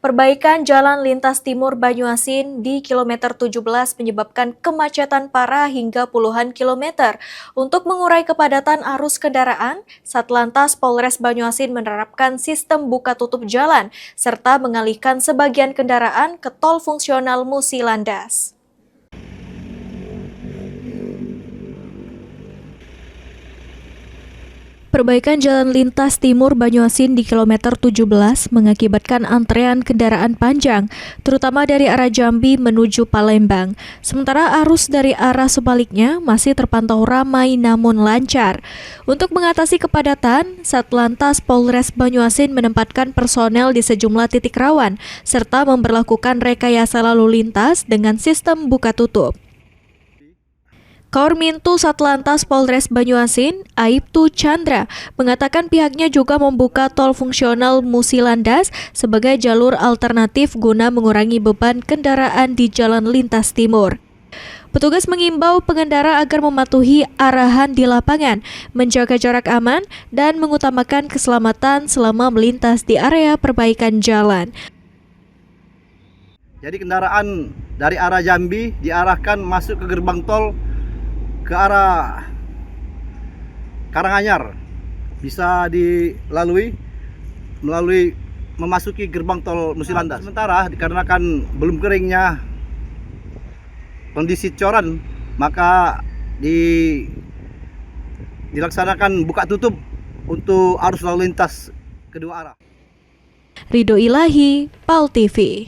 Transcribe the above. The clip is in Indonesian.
Perbaikan jalan lintas timur Banyuasin di kilometer 17 menyebabkan kemacetan parah hingga puluhan kilometer. Untuk mengurai kepadatan arus kendaraan, Satlantas Polres Banyuasin menerapkan sistem buka tutup jalan serta mengalihkan sebagian kendaraan ke tol fungsional Musi Landas. Perbaikan jalan lintas timur Banyuasin di kilometer 17 mengakibatkan antrean kendaraan panjang, terutama dari arah Jambi menuju Palembang. Sementara arus dari arah sebaliknya masih terpantau ramai namun lancar. Untuk mengatasi kepadatan, Satlantas Polres Banyuasin menempatkan personel di sejumlah titik rawan, serta memberlakukan rekayasa lalu lintas dengan sistem buka tutup. Kaormintu Satlantas Polres Banyuasin, Aibtu Chandra, mengatakan pihaknya juga membuka tol fungsional Musi Landas sebagai jalur alternatif guna mengurangi beban kendaraan di jalan lintas timur. Petugas mengimbau pengendara agar mematuhi arahan di lapangan, menjaga jarak aman, dan mengutamakan keselamatan selama melintas di area perbaikan jalan. Jadi kendaraan dari arah Jambi diarahkan masuk ke gerbang tol ke arah Karanganyar bisa dilalui melalui memasuki gerbang tol Musi Landas. Sementara dikarenakan belum keringnya kondisi coran, maka dilaksanakan buka tutup untuk arus lalu lintas kedua arah. Ridho Ilahi, PAL TV.